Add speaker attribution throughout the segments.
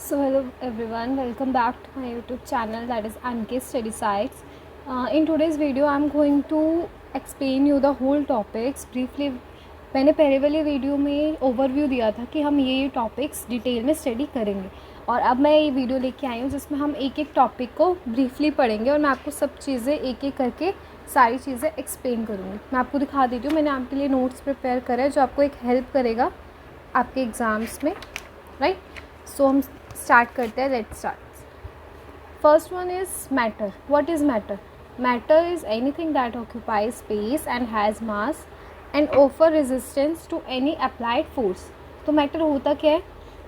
Speaker 1: So hello everyone, welcome back to my YouTube channel, that is Anke Study Sites. In today's video I'm going to explain you the whole topics briefly. मैंने पहले वाले video में overview दिया था कि हम ये topics detail में स्टडी करेंगे, और अब मैं ये वीडियो लेके आई हूँ जिसमें हम एक एक टॉपिक को ब्रीफली पढ़ेंगे और मैं आपको सब चीज़ें एक एक करके सारी चीज़ें एक्सप्लेन करूँगी. मैं आपको दिखा देती हूँ, मैंने आपके लिए नोट्स प्रिपेयर करा है जो आपको एक हेल्प करेगा आपके एग्ज़ाम्स में, राइट. सो हम स्टार्ट करते हैं. Let's start. First one is matter. What is matter? Matter is anything that occupies space and has mass and offer resistance to any applied force. तो मैटर होता क्या है?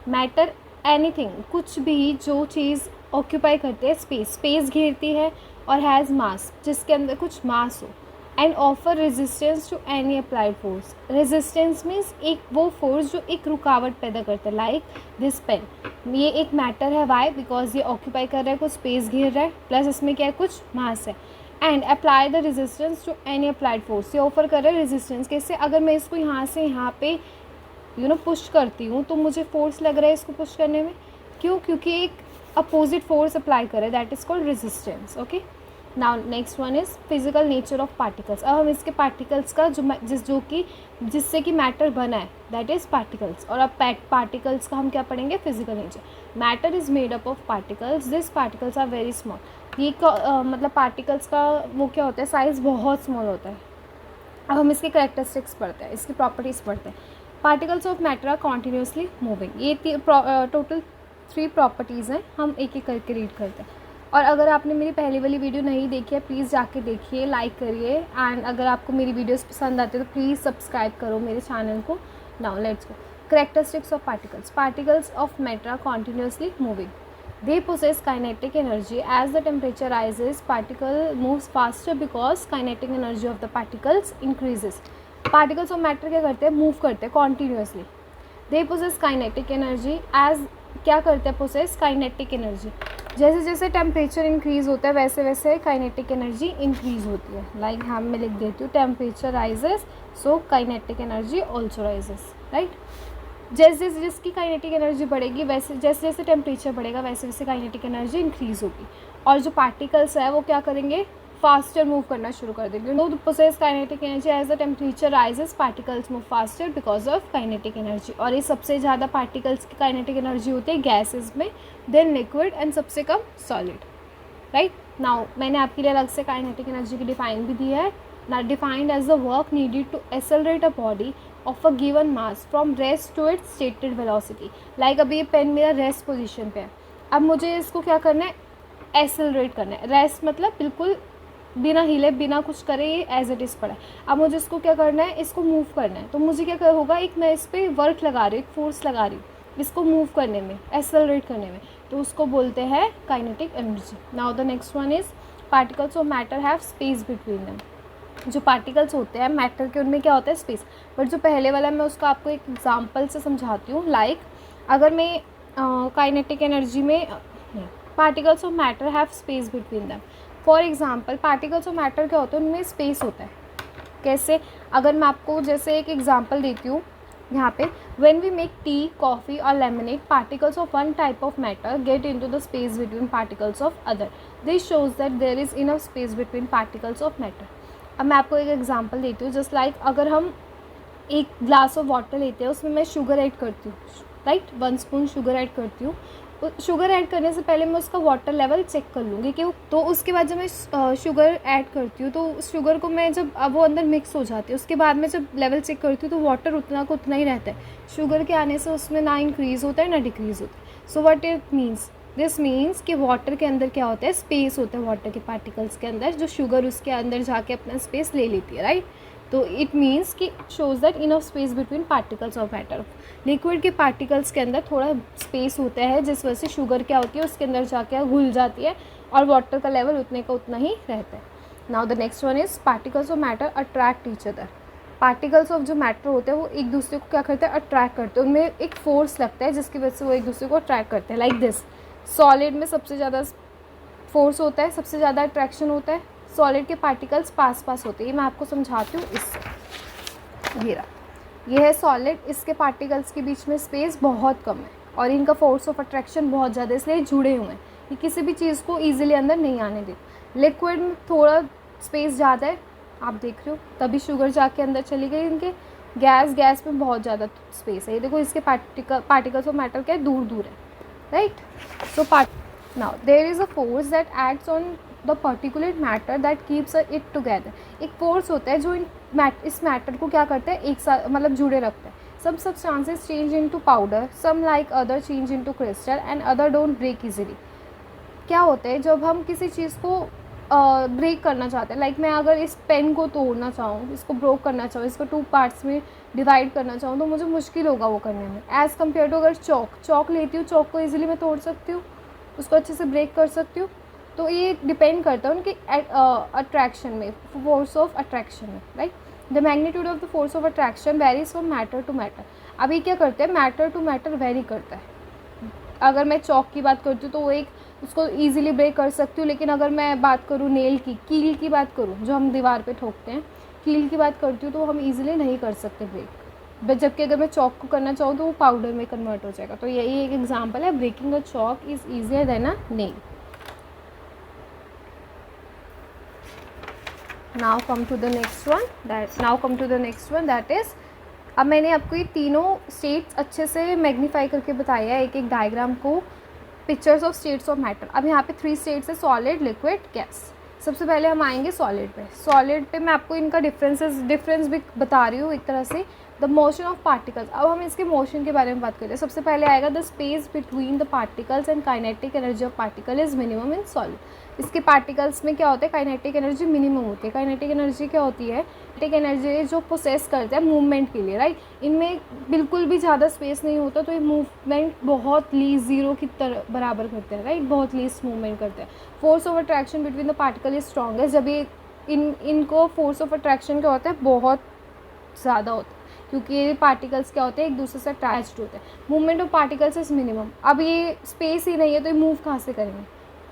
Speaker 1: मैटर एनीथिंग, कुछ भी जो चीज़ ऑक्यूपाई करती है स्पेस घेरती है और हैज़ मास, जिसके अंदर कुछ मास हो, and offer resistance to any applied force. Resistance means एक वो फोर्स जो एक रुकावट पैदा करता है, लाइक दिस पेन. ये एक मैटर है. वाई? बिकॉज ये ऑक्यूपाई कर रहा है, कुछ स्पेस घेर रहा है, प्लस इसमें क्या है, कुछ मास है. And apply the resistance to any applied force. ये ऑफर कर रहा है रेजिस्टेंस. कैसे? अगर मैं इसको यहाँ से यहाँ पे पुश करती हूँ तो मुझे फोर्स लग रहा है इसको पुश करने में. क्यों? क्योंकि एक अपोजिट फोर्स अप्लाई करे, that is called resistance. Okay. Now next one is physical nature of particles. अब हम इसके पार्टिकल्स का जिससे कि मैटर बना है, दैट इज़ पार्टिकल्स. और अब पार्टिकल्स का हम क्या पढ़ेंगे? Physical nature. Matter is made up of particles. This particles are very small. ये मतलब पार्टिकल्स का वो क्या होता है, साइज़ बहुत स्मॉल होता है. अब हम इसके करेक्टरिस्टिक्स पढ़ते हैं, इसकी प्रॉपर्टीज़ पढ़ते हैं. Particles of matter are continuously moving. ये टोटल 3 प्रॉपर्टीज़ हैं. हम एक एक करके रीड करते हैं. और अगर आपने मेरी पहली वाली वीडियो नहीं देखी है, प्लीज़ जाके देखिए, लाइक करिए. एंड अगर आपको मेरी वीडियोस पसंद आती है तो प्लीज़ सब्सक्राइब करो मेरे चैनल को. Now let's go. Characteristics of particles. Particles of matter are continuously moving. They possess kinetic energy. As the temperature rises, particle moves faster because kinetic energy of the particles increases. Particles of matter क्या करते हैं? Move करते हैं continuously. They possess kinetic energy. As क्या करते हैं? possess kinetic energy. जैसे जैसे टेम्परेचर इंक्रीज़ होता है वैसे वैसे काइनेटिक एनर्जी इंक्रीज़ होती है. लाइक यहाँ मैं लिख देती हूँ, temperature rises so kinetic energy also rises, right. जैसे जिसकी काइनेटिक एनर्जी बढ़ेगी वैसे जैसे जैसे टेम्परेचर बढ़ेगा वैसे वैसे काइनेटिक एनर्जी इंक्रीज़ होगी. और जो पार्टिकल्स है वो क्या करेंगे? फास्टर मूव करना शुरू कर देंगे. No possess kinetic energy. As the temperature rises particles move faster because of kinetic energy. और ये सबसे ज़्यादा पार्टिकल्स की काइनेटिक एनर्जी होती है गैसेज में, देन लिक्विड, एंड सबसे कम सॉलिड, राइट. नाउ मैंने आपके लिए अलग से काइनेटिक एनर्जी की डिफाइन भी दी है. Not defined as the work needed to accelerate a body of a given mass from rest to its stated velocity. Like अभी ये पेन मेरा रेस्ट पोजीशन पे है. अब मुझे इसको क्या करना है? एक्सेलरेट करना है. रेस्ट मतलब बिल्कुल बिना हिले बिना कुछ करे ये एज इट इज़ पड़ा है. अब मुझे इसको क्या करना है? इसको मूव करना है. तो मुझे क्या होगा? एक मैं इस पर वर्क लगा रही हूँ, एक फोर्स लगा रही हूँ इसको मूव करने में, एक्सेलरेट करने में. तो उसको बोलते हैं kinetic energy. Now the next one is particles of matter have space between them. जो पार्टिकल्स होते हैं मैटर के, उनमें क्या होता है? स्पेस. बट जो पहले वाला मैं उसको आपको एक एग्जांपल से समझाती हूँ. लाइक अगर मैं काइनेटिक एनर्जी में particles of matter have space between them. For example particles of matter क्या होते हैं? उनमें स्पेस होता है. कैसे? अगर मैं आपको जैसे एक एग्जांपल देती हूँ यहाँ पे, when we make tea, coffee और lemonade, particles of one type of matter get into the space between particles of other. This shows that there is enough space between particles of matter. अब मैं आपको एक example देती हूँ. Just like अगर हम एक ग्लास ऑफ वाटर लेते हैं, उसमें मैं शुगर ऐड करती हूँ, राइट. 1 स्पून शुगर ऐड करती हूँ. शुगर ऐड करने से पहले मैं उसका वाटर लेवल चेक कर लूँगी क्यों. तो उसके बाद जब मैं शुगर ऐड करती हूँ तो शुगर को मैं जब अब वो अंदर मिक्स हो जाती है, उसके बाद मैं जब लेवल चेक करती हूँ तो वाटर उतना का उतना ही रहता है. शुगर के आने से उसमें ना इंक्रीज़ होता है ना डिक्रीज़ होता है. So what it means? This means कि वाटर के अंदर क्या होता है? स्पेस होता है वाटर के पार्टिकल्स के अंदर, जो शुगर उसके अंदर जाके अपना स्पेस ले लेती है, राइट. तो इट मीन्स कि shows that enough space between particles of matter. Liquid के पार्टिकल्स के अंदर थोड़ा स्पेस होता है, जिस वजह से शुगर क्या होती है उसके अंदर जाके घुल जाती है और वाटर का लेवल उतने का उतना ही रहता है. Now the next one is particles of matter attract each other. Particles of जो मैटर होते हैं वो एक दूसरे को क्या करते हैं? अट्रैक्ट करते हैं. उनमें एक फोर्स लगता है जिसकी वजह से वो एक दूसरे को अट्रैक्ट करते हैं. Like this. सॉलिड में सबसे ज़्यादा फोर्स होता है, सबसे ज़्यादा अट्रैक्शन होता है. सॉलिड के पार्टिकल्स पास पास होते हैं. ये मैं आपको समझाती हूँ इससे. ये है सॉलिड, इसके पार्टिकल्स के बीच में स्पेस बहुत कम है. और इनका फोर्स ऑफ अट्रैक्शन बहुत ज़्यादा, इसलिए जुड़े हुए हैं, ये किसी भी चीज़ को ईजिली अंदर नहीं आने देते। लिक्विड में थोड़ा स्पेस ज़्यादा है, आप देख रहे हो, तभी शुगर जाके अंदर चली गई इनके। गैस में बहुत ज़्यादा स्पेस है, ये देखो इसके पार्टिकल्स ऑफ मैटर क्या है, दूर दूर है, right. So now there is a force that acts on the particular matter that keeps it together. एक फोर्स होता है जो इस मैटर को क्या करता है, एक साथ मतलब जुड़े रखता है। Some substances change into powder, some like other change into crystal and other don't break easily। क्या होता है जब हम किसी चीज़ को ब्रेक करना चाहते हैं, लाइक मैं अगर इस पेन को तोड़ना चाहूँ, इसको ब्रोक करना चाहूँ, इसको 2 पार्ट्स में डिवाइड करना चाहूँ, तो मुझे मुश्किल होगा वो करने में, एज़ कम्पेयर टू अगर चॉक लेती हूँ, चॉक को ईजिली मैं तोड़ सकती हूँ, उसको अच्छे से ब्रेक कर सकती हूँ। तो ये डिपेंड करता है उनकी अट्रैक्शन में, फोर्स ऑफ अट्रैक्शन में, right. The magnitude of the force of attraction varies from matter to matter. अभी क्या करते हैं, मैटर टू मैटर वेरी करता है। अगर मैं चॉक की बात करती हूँ तो वो एक उसको ईजिली ब्रेक कर सकती हूँ, लेकिन अगर मैं बात करूँ नेल की, कील की बात करूँ जो हम दीवार पे ठोकते हैं, कील की बात करती हूँ तो हम ईजिली नहीं कर सकते ब्रेक, जबकि अगर मैं चॉक को करना चाहूँ तो वो पाउडर में कन्वर्ट हो जाएगा। तो यही एक एग्जाम्पल है, breaking a chalk is easier than a nail. Now come to the next one that is, अब मैंने आपको ये तीनों स्टेट्स अच्छे से मैग्नीफाई करके बताया है, एक एक डायग्राम को, pictures of states of matter. अब यहाँ पे 3 स्टेट्स है, सॉलिड, लिक्विड, गैस। सबसे पहले हम आएंगे सॉलिड पे। सॉलिड पे मैं आपको इनका डिफरेंस भी बता रही हूँ एक तरह से। द मोशन ऑफ पार्टिकल्स, अब हम इसके मोशन के बारे में बात करते हैं। सबसे पहले आएगा the space between the particles and kinetic energy of particle is minimum in solid. इसके पार्टिकल्स में क्या होता है, काइनेटिक एनर्जी मिनिमम होती है। काइनेटिक एनर्जी क्या होती है, काइनेटिक एनर्जी जो प्रोसेस करते हैं मूवमेंट के लिए, राइट। इनमें बिल्कुल भी ज़्यादा स्पेस नहीं होता, तो ये मूवमेंट बहुत लीस्ट ज़ीरो की तरह बराबर करते हैं, राइट, बहुत लीस्ट मूवमेंट करते हैं। Force of attraction between the particle is strongest, जब ये इनको फोर्स ऑफ अट्रैक्शन क्या होता है, बहुत ज़्यादा होता है, क्योंकि ये पार्टिकल्स क्या होते हैं, एक दूसरे से अटैच्ड होते हैं। Movement of particles is minimum, अब ये स्पेस ही नहीं है तो ये मूव कहाँ से करेंगे,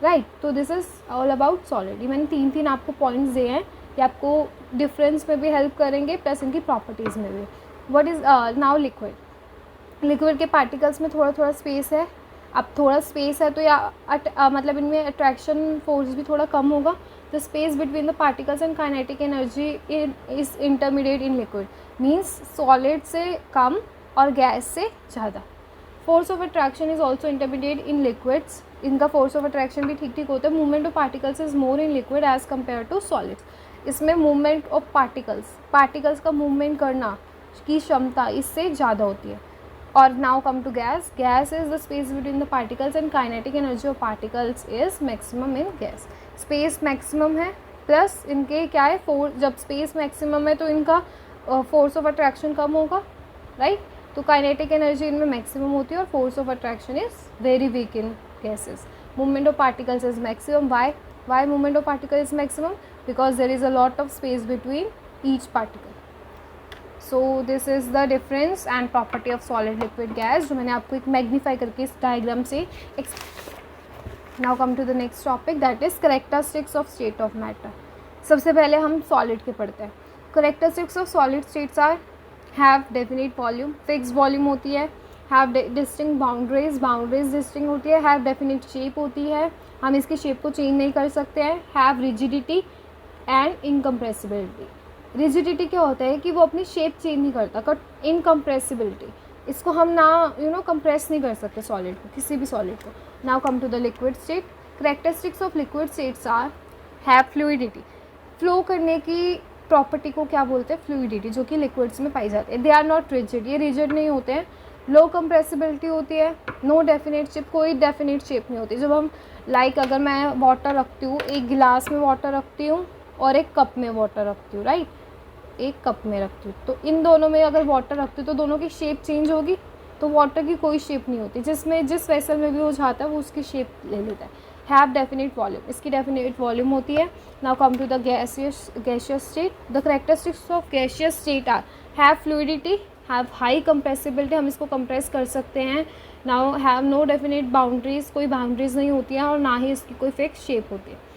Speaker 1: राइट। तो this is all about solid. ये मैंने 3 आपको पॉइंट्स दिए हैं, ये आपको डिफरेंस में भी हेल्प करेंगे प्लस इनकी प्रॉपर्टीज़ में भी। What is now liquid. Liquid के पार्टिकल्स में थोड़ा स्पेस है। अब थोड़ा स्पेस है तो या मतलब इनमें अट्रैक्शन फोर्स भी थोड़ा कम होगा। The space between the particles and kinetic energy is intermediate in liquid, means solid से कम और गैस से ज़्यादा। Force of attraction is also intermediate in liquids, इनका फोर्स ऑफ अट्रैक्शन भी ठीक होता है। Movement of particles is more in liquid as compare to solids. इसमें मूवमेंट ऑफ पार्टिकल्स का मूवमेंट करना की क्षमता इससे ज़्यादा होती है। और now come to gas. Gas is the space between the particles and kinetic energy of particles is maximum in gas. Space maximum है प्लस इनके क्या है, जब स्पेस मैक्सिमम है तो इनका फोर्स ऑफ अट्रैक्शन कम होगा, राइट। तो काइनेटिक एनर्जी इनमें मैक्सिमम होती है और force of attraction is very weak in gases. Movement of particles is maximum. Why movement of particle is maximum, because there is a lot of space between each particle. So this is the difference and property of solid, liquid, gas, जो मैंने आपको एक magnify करके इस diagram से। Now come to the next topic that is characteristics of state of matter. सबसे पहले हम सॉलिड के पढ़ते हैं। Characteristics of solid states are have definite volume, fix volume होती है। हैव डिस्टिंक्ट बाउंड्रीज डिस्टिंक्ट होती है। हैव डेफिनेट शेप होती है, हम इसकी शेप को चेंज नहीं कर सकते हैं। Have rigidity and incompressibility. Rigidity क्या होता है कि वो अपनी शेप चेंज नहीं करता। इनकम्प्रेसिबिलिटी, इसको हम ना कंप्रेस नहीं कर सकते सॉलिड को, किसी भी सॉलिड को। Now come to the liquid state. Characteristics of liquid states are have fluidity, flow करने की प्रॉपर्टी को क्या बोलते हैं, फ्लूइडिटी, जो कि लिक्विड्स में पाई जाती है। दे आर नॉट रिजिड, ये रिजिड नहीं होते हैं। लो कंप्रेसिबिलिटी होती है। नो डेफिनेट शेप, कोई डेफिनेट शेप नहीं होती। जब हम अगर मैं वाटर रखती हूँ, एक गिलास में वाटर रखती हूँ और एक कप में वाटर रखती हूँ, राइट, एक कप में रखती हूँ, तो इन दोनों में अगर वाटर रखती हूँ तो दोनों की शेप चेंज होगी। तो वाटर की कोई शेप नहीं होती, जिस वेसल में भी वो जाता है वो उसकी शेप ले लेता है। हैव डेफिनेट वॉल्यूम, इसकी डेफिनेट वॉल्यूम होती है। Now come to the gaseous state. The characteristics of gaseous state are have fluidity, have high compressibility, हम इसको कंप्रेस कर सकते हैं। Now have no definite boundaries, कोई बाउंड्रीज नहीं होती हैं और ना ही इसकी कोई फिक्स शेप होती है।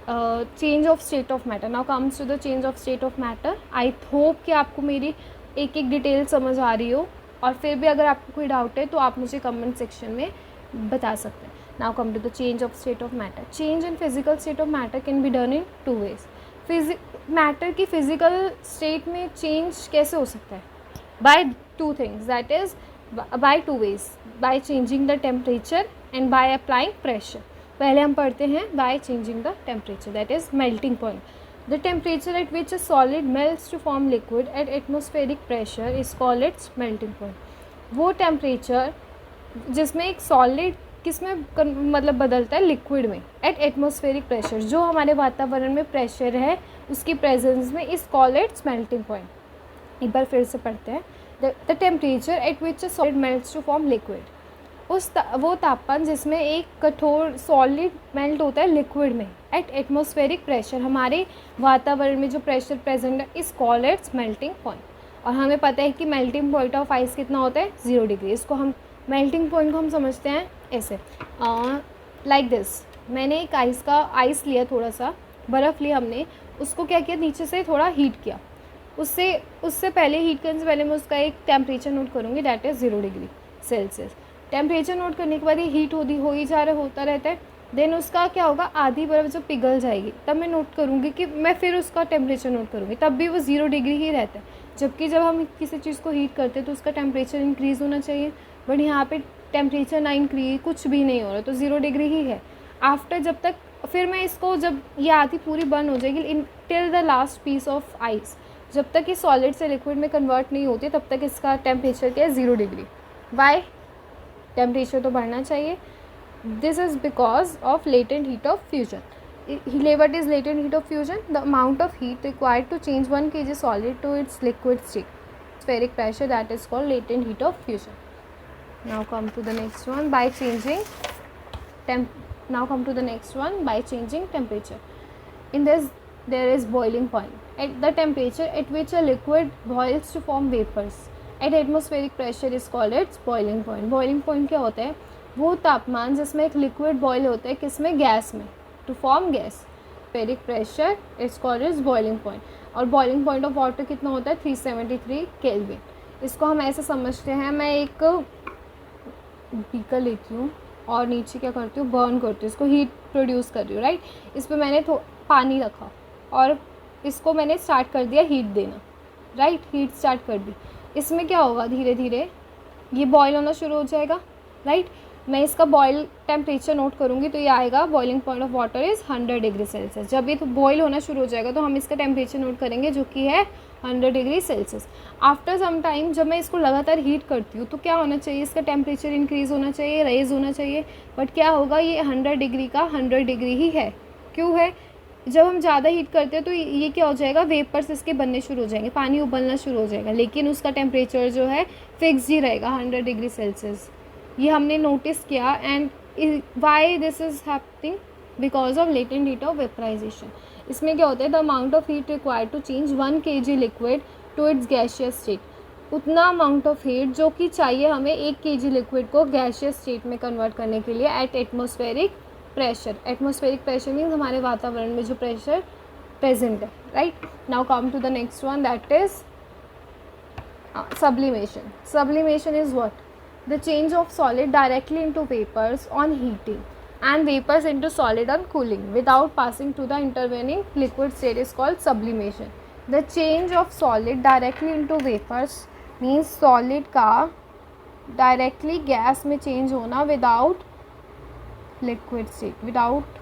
Speaker 1: Change of state of matter. Now comes to the change of state of matter. I hope कि आपको मेरी एक एक डिटेल समझ आ रही हो। और फिर भी अगर आपको कोई डाउट है तो आप मुझे कमेंट सेक्शन में बता सकते हैं. Now come to the change of state of matter. Change in physical state of matter can be done in 2 ways. मैटर की फिजिकल स्टेट में चेंज कैसे हो सकता है? By 2 things, that is by 2 ways, by changing the temperature and by applying pressure. पहले हम पढ़ते हैं by changing the temperature, that is melting point. The temperature at which a solid melts to form liquid at atmospheric pressure is called its melting point. वो temperature जिसमें एक solid किस में मतलब बदलता है, लिक्विड में, एट एटमॉस्फेरिक प्रेशर, जो हमारे वातावरण में प्रेशर है उसकी प्रेजेंस में, is called its melting point. एक बार फिर से पढ़ते हैं. The temperature at which a solid melts to form liquid. वो तापमान जिसमें एक कठोर सॉलिड मेल्ट होता है लिक्विड में एट एटमॉस्फेरिक प्रेशर, हमारे वातावरण में जो प्रेशर प्रेजेंट है, इस कॉल्ड इट्स मेल्टिंग पॉइंट. और हमें पता है कि मेल्टिंग पॉइंट ऑफ आइस कितना होता है, 0 डिग्री. इसको हम मेल्टिंग पॉइंट को हम समझते हैं ऐसे, लाइक दिस. मैंने एक आइस लिया, थोड़ा सा बर्फ़ लिया हमने, उसको क्या किया, नीचे से थोड़ा हीट किया. उससे पहले हीट करने से पहले मैं उसका एक टेम्परेचर नोट करूँगी, that is 0 degree Celsius. Temperature note करने के बाद ये हीट हो ही जा रहा होता रहता है. देन उसका क्या होगा, आधी बर्फ़ जब पिघल जाएगी तब मैं नोट करूँगी कि मैं फिर उसका टेम्परेचर नोट करूँगी, तब भी वो 0 डिग्री ही रहता है. जबकि जब हम किसी चीज़ को हीट करते हैं तो उसका टेम्परेचर इंक्रीज़ होना चाहिए, बट यहाँ पे टेम्परेचर ना इंक्रीज, कुछ भी नहीं हो रहा, तो 0 डिग्री ही है. आफ्टर जब तक फिर मैं इसको, जब ये आधी पूरी बर्न हो जाएगी, until the last piece of ice, जब तक ये सॉलिड से लिक्विड में कन्वर्ट नहीं होती तब तक इसका टेम्परेचर क्या है, 0 डिग्री. वाई? टेम्परेचर तो बढ़ना चाहिए. This is because of latent heat of fusion. What is latent heat of fusion? The amount of heat required to change 1 kg solid to its liquid state. Spheric pressure, that is called latent heat of fusion. Now come to the next one by changing temperature. In this there is boiling point. At the temperature at which a liquid boils to form vapors at atmospheric pressure is called its boiling point. Boiling point क्या होता है? वो तापमान जिसमें एक liquid boil होता है, किसमें, गैस में, to form gas. Spheric pressure is called is boiling point. और बॉइलिंग पॉइंट ऑफ वाटर कितना होता है, 373 केल्विन. इसको हम ऐसे समझते हैं, मैं एक बीकर लेती हूँ और नीचे क्या करती हूँ, बर्न करती हूँ, इसको हीट प्रोड्यूस कर रही हूँ, राइट. इस पर मैंने पानी रखा और इसको मैंने स्टार्ट कर दिया हीट देना, राइट. हीट स्टार्ट कर दी. इसमें क्या होगा, धीरे धीरे ये बॉयल होना शुरू हो जाएगा, राइट. मैं इसका बॉयल टेम्परेचर नोट करूँगी तो ये आएगा, boiling point of water is 100 degree Celsius. जब ये तो बॉयल होना शुरू हो जाएगा तो हम इसका टेम्परेचर नोट करेंगे जो कि है 100 degree Celsius. After some time जब मैं इसको लगातार हीट करती हूँ तो क्या होना चाहिए, इसका टेम्परेचर इंक्रीज़ होना चाहिए, रेज होना चाहिए. बट क्या होगा, ये 100 डिग्री का 100 डिग्री ही है. क्यों है? जब हम ज़्यादा हीट करते हैं तो ये क्या हो जाएगा, वेपर्स इसके बनने शुरू हो जाएंगे, पानी उबलना शुरू हो जाएगा, लेकिन उसका टेम्परेचर जो है फिक्स ही रहेगा 100 डिग्री सेल्सियस. ये हमने नोटिस किया. And why this is happening, because of latent heat of vaporization. इसमें क्या होता है, the amount of heat required to change 1 kg liquid to its gaseous state. उतना अमाउंट ऑफ हीट जो कि चाहिए हमें 1 kg लिक्विड को गैशियस स्टेट में कन्वर्ट करने के लिए at atmospheric pressure. Atmospheric pressure means हमारे वातावरण में जो प्रेशर प्रेजेंट है, right. Now come to the next one, that is sublimation. Sublimation is what? The change of solid directly into vapors on heating and vapors into solid on cooling without passing to the intervening liquid state is called sublimation. The change of solid directly into vapors means solid का directly gas में change होना without liquid state, without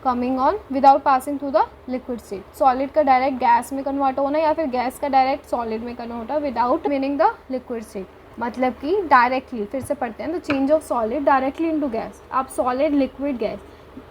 Speaker 1: coming on, without passing through the liquid state. Solid का direct gas में convert होना या फिर gas का direct solid में कन्वर्ट होना without meaning the liquid state. मतलब कि डायरेक्टली, फिर से पढ़ते हैं, the change of solid directly into gas. आप सॉलिड लिक्विड गैस,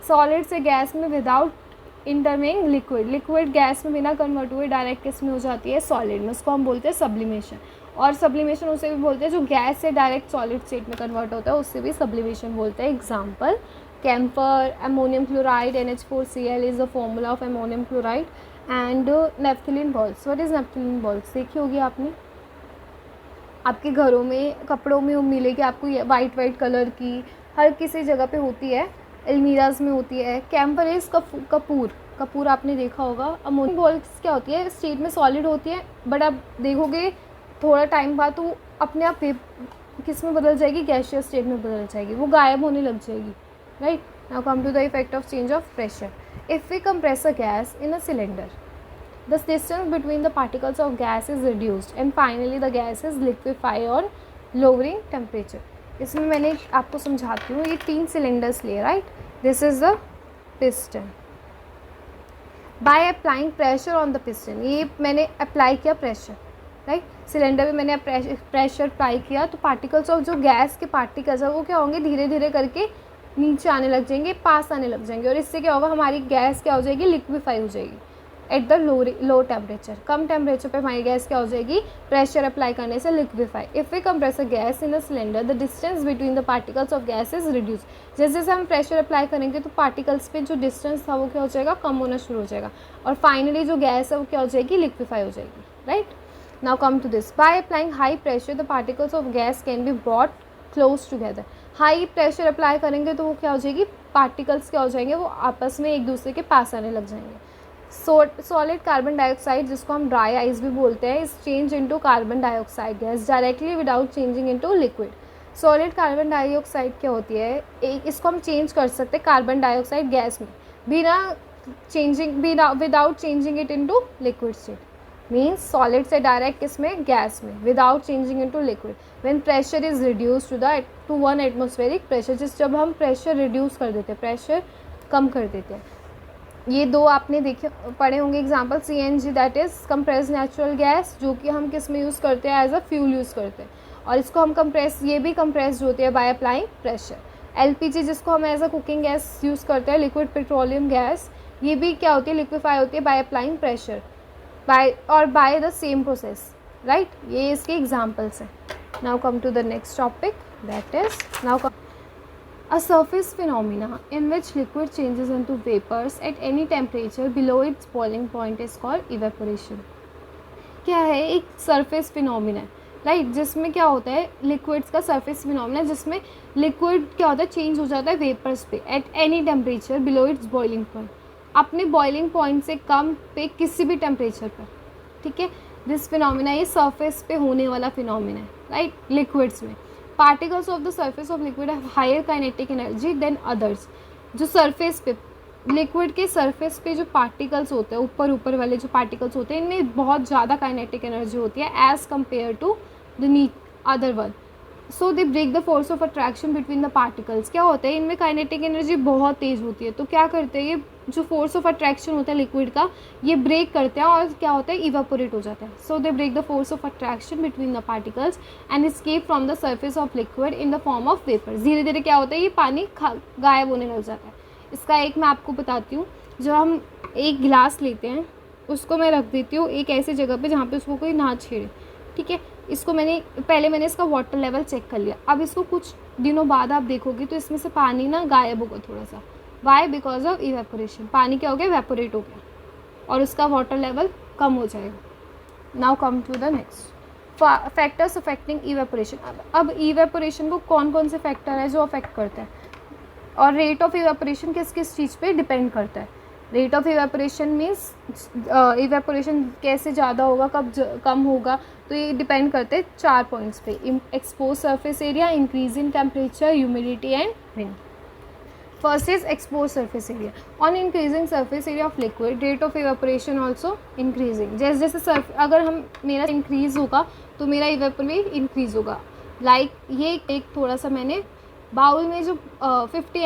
Speaker 1: सॉलिड से गैस में विदाउट इंटरमिंग लिक्विड, लिक्विड गैस में बिना कन्वर्ट हुए डायरेक्ट किस में हो जाती है, सॉलिड में. उसको हम बोलते हैं सब्लिमेशन. और सब्लिमेशन उसे भी बोलते हैं जो गैस से डायरेक्ट सॉलिड स्टेट में कन्वर्ट होता है, उससे भी सब्लिमेशन बोलते हैं. Example, camphor, ammonium chloride, NH4Cl is the formula of ammonium chloride, and naphthalene balls. What is naphthalene balls? देखी होगी आपने, आपके घरों में, कपड़ों में मिलेगी आपको, ये वाइट वाइट कलर की हर किसी जगह पे होती है, अलमीराज में होती है. कैम्फर इज कपूर आपने देखा होगा. अमोनियम बॉल्स क्या होती है, स्टेट में सॉलिड होती है, बट आप देखोगे थोड़ा टाइम बाद वो अपने आप किस में बदल जाएगी, गैसियस स्टेट में बदल जाएगी, वो गायब होने लग जाएगी, right. Now come to the effect of change of pressure. If we compress a gas in a cylinder, the distance between the particles of gas is reduced and finally the gas is liquefied on lowering temperature. इसमें मैंने आपको समझाती हूँ. ये 3 cylinders लिए, right. This is the piston. Bye applying pressure on the piston, ये मैंने apply किया प्रेशर, राइट. सिलेंडर में मैंने प्रेशर अप्लाई किया तो पार्टिकल्स ऑफ जो गैस के पार्टिकल्स है वो क्या होंगे, धीरे धीरे करके नीचे आने लग जाएंगे, पास आने लग जाएंगे, और इससे क्या होगा, हमारी गैस क्या हो जाएगी, लिक्विफाई हो जाएगी at the low temperature. Come temperature पे हमारी गैस क्या हो जाएगी, प्रेशर अप्लाई करने से liquefy. If we compress a gas in a cylinder the distance between the particles of gas is reduce. जैसे जैसे हम प्रेशर अप्लाई करेंगे तो पार्टिकल्स पे जो डिस्टेंस था वो क्या हो जाएगा, कम होना शुरू हो जाएगा, और फाइनली जो गैस है वो क्या हो जाएगी, लिक्विफाई हो जाएगी, right. Now come to this. By applying high pressure the particles of gas can be brought close together. High pressure apply करेंगे तो वो क्या हो जाएगी, पार्टिकल्स क्या हो जाएंगे, वो आपस में एक दूसरे के पास आने लग जाएंगे. सॉलिड कार्बन डाइऑक्साइड, जिसको हम ड्राई आइस भी बोलते हैं, is change into carbon dioxide gas directly without changing into liquid. Solid carbon dioxide क्या होती है, एक इसको हम चेंज कर सकते हैं कार्बन डाइऑक्साइड गैस में बिना without changing it into liquid state. Means solid से डायरेक्ट इसमें गैस में without changing into liquid. When pressure is reduce to 1 atmospheric pressure, जब हम प्रेशर रिड्यूस कर देते हैं, प्रेशर कम कर देते हैं. ये 2 आपने देखे पढ़े होंगे example. CNG that is compress natural gas, जो कि हम किस में यूज़ करते हैं, एज अ फ्यूल यूज़ करते हैं, और इसको हम कंप्रेस, ये भी कंप्रेस्ड होती है बाय अप्लाइंग प्रेशर. LPG, जिसको हम as a cooking gas use करते हैं, लिक्विड पेट्रोलियम गैस, ये भी क्या होती है, लिक्विफाई होती है by applying pressure by the same process, right. ये इसके एग्जाम्पल्स हैं. Now come to the next topic, that is a surface phenomena in which liquid changes into vapors at any temperature below its boiling point is called evaporation. क्या है, एक surface phenomena है, right, जिसमें क्या होता है, liquids का surface phenomena, जिसमें लिक्विड क्या होता है, चेंज हो जाता है वेपर्स पे at any temperature below it's boiling point, अपने बॉइलिंग पॉइंट से कम पे किसी भी टेम्परेचर पर, ठीक है. दिस फिनोमिना, ये सरफेस पे होने वाला फिनोमिना है, राइट, लिक्विड्स में. Particles of the surface of liquid have higher kinetic energy than others. जो सरफेस पे, लिक्विड के सरफेस पे जो पार्टिकल्स होते हैं, ऊपर वाले जो पार्टिकल्स होते हैं, इनमें बहुत ज़्यादा काइनेटिक एनर्जी होती है as compare to the other one. So they break the force of attraction between the particles. क्या होता है, इनमें काइनेटिक एनर्जी बहुत तेज़ होती है, तो क्या करते हैं, ये जो फोर्स ऑफ अट्रैक्शन होता है लिक्विड का, ये ब्रेक करते हैं और क्या होता है, इवेपोरेट हो जाता है. So they break the force of attraction between the particles and escape from the surface of liquid in the form of vapour. धीरे धीरे क्या होता है, ये पानी गायब होने लग जाता है. इसका एक मैं आपको बताती हूँ. जब हम एक गिलास लेते हैं, उसको मैं रख देती हूँ एक ऐसी जगह पे जहाँ पे उसको कोई ना छेड़े, ठीक है. इसको मैंने इसका वाटर लेवल चेक कर लिया. अब इसको कुछ दिनों बाद आप देखोगे तो इसमें से पानी ना गायब होगा थोड़ा सा. Why, because of evaporation. पानी क्या हो गया, इवेपोरेट हो गया और उसका वाटर लेवल कम हो जाएगा. Now come to the next factors affecting evaporation. अब इवेपोरेशन को कौन कौन से फैक्टर है जो अफेक्ट करते हैं, और रेट ऑफ इवेपोरेशन किस किस चीज़ पे डिपेंड करता है. Rate of evaporation means evaporation कैसे ज़्यादा होगा, कब कम होगा, तो ये डिपेंड करते हैं 4 पॉइंट्स पे. Expose surface area, increase in temperature, humidity and wind. First is expose surface area. On increasing surface area of liquid, rate of evaporation also increasing. जैसे जैसे अगर मेरा इंक्रीज़ होगा तो मेरा इवेपोरेट इंक्रीज़ होगा. लाइक ये एक थोड़ा सा मैंने बाउल में जो 50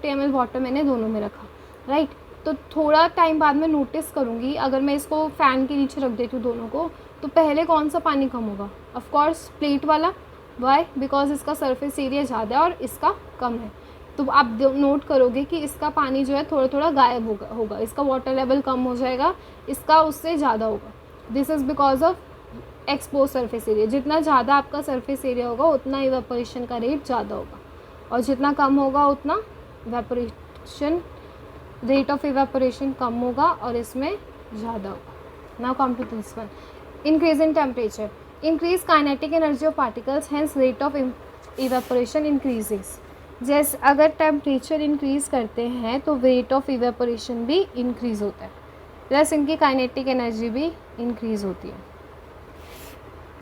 Speaker 1: ml वाटर मैंने दोनों में रखा, राइट. तो थोड़ा टाइम बाद में नोटिस करूँगी, अगर मैं इसको फ़ैन के नीचे रख देती हूँ दोनों को, तो पहले कौन सा पानी कम होगा, ऑफ कोर्स प्लेट वाला. वाई, बिकॉज इसका सरफेस एरिया ज़्यादा है और इसका कम है. तो आप नोट करोगे कि इसका पानी जो है थोड़ा थोड़ा गायब होगा, इसका वाटर लेवल कम हो जाएगा, इसका उससे ज़्यादा होगा. This is because of expose surface area. जितना ज़्यादा आपका सरफेस एरिया होगा उतना इवेपोरेशन का रेट ज़्यादा होगा, और जितना कम होगा उतना रेट ऑफ इवेपोरेशन कम होगा और इसमें ज़्यादा होगा. Now come to this one, increase in temperature. Increase kinetic energy of particles, hence rate of evaporation increases. जैसे अगर टेम्परेचर इंक्रीज़ करते हैं तो रेट ऑफ इवेपोरेशन भी इंक्रीज़ होता है, प्लस इनकी काइनेटिक एनर्जी भी इंक्रीज़ होती है.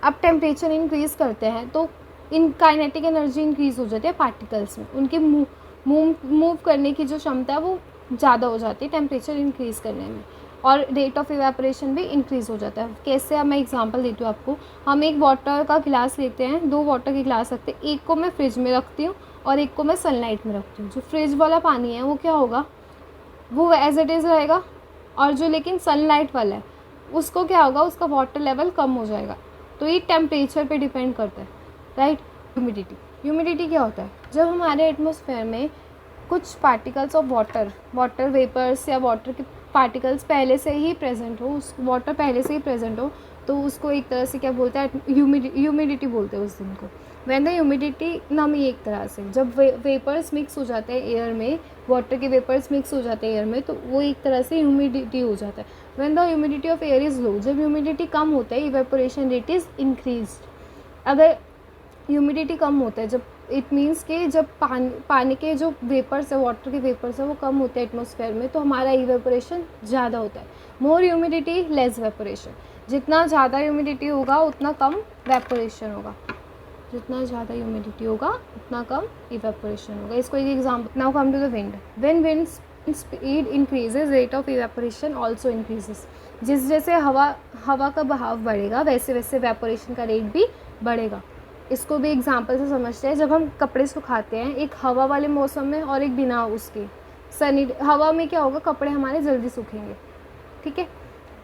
Speaker 1: अब टेम्परेचर इंक्रीज़ करते हैं तो इन काइनेटिक एनर्जी इंक्रीज़ हो जाती है पार्टिकल्स में, उनके मूव करने की जो क्षमता है वो ज़्यादा हो जाती है टेम्परेचर इंक्रीज़ करने में, और रेट ऑफ इवेपोरेशन भी इंक्रीज़ हो जाता है। कैसे? अब मैं एग्जांपल देती हूँ आपको। हम एक वाटर का गिलास लेते हैं, 2 वाटर के गिलास रखते हैं, एक को मैं फ्रिज में रखती हूँ और एक को मैं सनलाइट में रखती हूँ। जो फ्रिज वाला पानी है वो क्या होगा, वो एज इट इज़ रहेगा, और जो लेकिन सनलाइट वाला है उसको क्या होगा, उसका वाटर लेवल कम हो जाएगा। तो ये टेम्परेचर पे डिपेंड करता है, राइट। ह्यूमिडिटी क्या होता है? जब हमारे एटमॉस्फेयर में कुछ पार्टिकल्स ऑफ वाटर वेपर्स या वाटर के पार्टिकल्स पहले से ही प्रेजेंट हो, उस वाटर पहले से ही प्रेजेंट हो, तो उसको एक तरह से क्या बोलते हैं, ह्यूमिडिटी बोलते हैं उस दिन को। व्हेन द ह्यूमिडिटी नमी, एक तरह से जब वेपर्स मिक्स हो जाते हैं एयर में, वाटर के वेपर्स मिक्स हो जाते हैं एयर में, तो वो एक तरह से ह्यूमिडिटी हो जाता है। When the humidity of air is low, जब ह्यूमिडिटी कम होता है, इवेपोरेशन रेट इज़ इंक्रीज्ड। अगर ह्यूमिडिटी कम होता है, जब इट मीन्स कि जब पानी के जो वेपर्स है, वाटर के वेपर्स है, वो कम होते हैं एटमॉस्फेयर में, तो हमारा इवेपोरेशन ज़्यादा होता है। मोर ह्यूमिडिटी लेस वेपोरेशन, जितना ज़्यादा ह्यूमिडिटी होगा उतना कम वेपोरेशन होगा, जितना ज़्यादा ह्यूमिडिटी होगा उतना कम इवेपोरेशन होगा। इसको एक example, now come to the wind. When wind speed increases, rate of evaporation also increases. जिस जैसे हवा का बहाव बढ़ेगा वैसे वैसे वेपोरेशन का रेट भी बढ़ेगा। इसको भी एग्जांपल से समझते हैं। जब हम कपड़े सुखाते हैं, एक हवा वाले मौसम में और एक बिना उसके, सनी हवा में क्या होगा, कपड़े हमारे जल्दी सूखेंगे, ठीक है।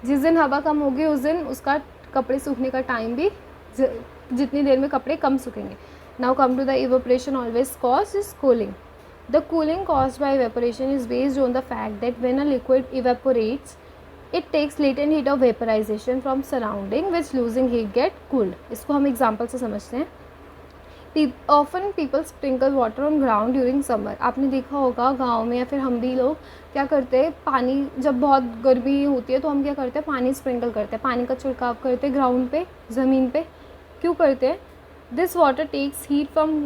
Speaker 1: जिस दिन हवा कम होगी उस दिन उसका कपड़े सूखने का टाइम भी, जितनी देर में कपड़े कम सूखेंगे। Now come to the evaporation always cause is cooling. The cooling caused by evaporation is based on the fact that when a liquid evaporates it takes latent heat of vaporization from surrounding which losing heat get cooled। इसको हम example से समझते हैं। Often people sprinkle water on ground during summer. आपने देखा होगा गांव में, या फिर हम भी लोग क्या करते हैं, पानी जब बहुत गर्मी होती है तो हम क्या करते हैं, पानी स्प्रिंकल करते हैं, पानी का छिड़काव करते हैं ग्राउंड पे, ज़मीन पे। क्यों करते हैं? This water takes heat from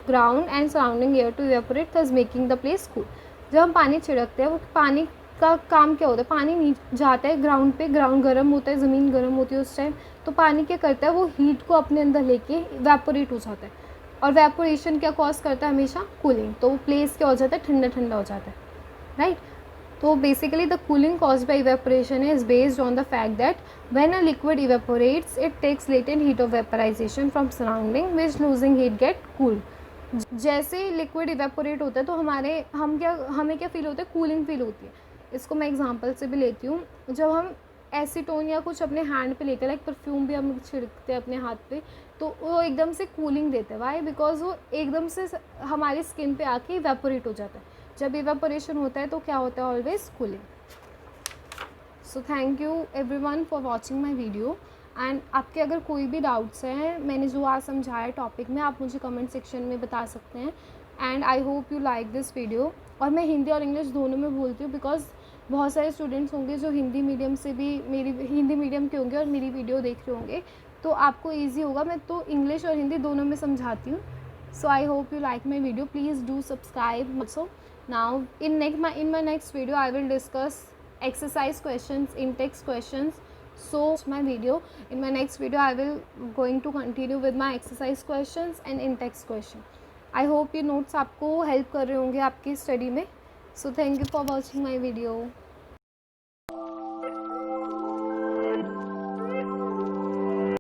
Speaker 1: ground and surrounding air to evaporate thus making the place cool. जब हम पानी छिड़कते हैं, वो पानी का काम क्या होता है, पानी नीचे जाता है ग्राउंड पे, ग्राउंड गर्म होता है, ज़मीन गर्म होती है उस टाइम, तो पानी क्या करता है, वो हीट को अपने अंदर लेके इवेपोरेट हो जाता है। और वेपोरेशन क्या कॉज करता है, हमेशा कूलिंग। तो वो प्लेस क्या हो जाता है, ठंडा ठंडा हो जाता है, राइट। तो basically the cooling caused by evaporation is based on the fact that when a liquid evaporates it takes latent heat of vaporization from surrounding which losing heat get cool. जैसे लिक्विड इवेपोरेट होता है तो हमें क्या feel होता है, cooling feel होती है। इसको मैं एग्जांपल से भी लेती हूँ। जब हम एसीटोन या कुछ अपने हैंड पे लेते हैं, लाइक परफ्यूम भी हम छिड़कते हैं अपने हाथ पे, तो वो एकदम से कूलिंग देता है। वाई? बिकॉज वो एकदम से हमारी स्किन पे आके इवेपोरेट हो जाता है। जब इवेपोरेशन होता है तो क्या होता है, always cooling. So thank you everyone for watching my video. And आपके अगर कोई भी डाउट्स हैं, मैंने जो आज समझाया टॉपिक में, आप मुझे कमेंट सेक्शन में बता सकते हैं। And I hope you like this video. और मैं हिंदी और इंग्लिश दोनों में बोलती हूँ, बिकॉज बहुत सारे स्टूडेंट्स होंगे जो हिंदी मीडियम से भी, मेरी हिंदी मीडियम के होंगे और मेरी वीडियो देख रहे होंगे, तो आपको ईजी होगा। मैं तो इंग्लिश और हिंदी दोनों में समझाती हूँ। So I hope you like my video. Please do subscribe also. Now in my next video I will discuss exercise questions, in text questions. So my video, in my next video I will going to continue with my exercise questions and in text question. I hope ये notes आपको help कर रहे होंगे आपकी study में. So thank you for watching my video.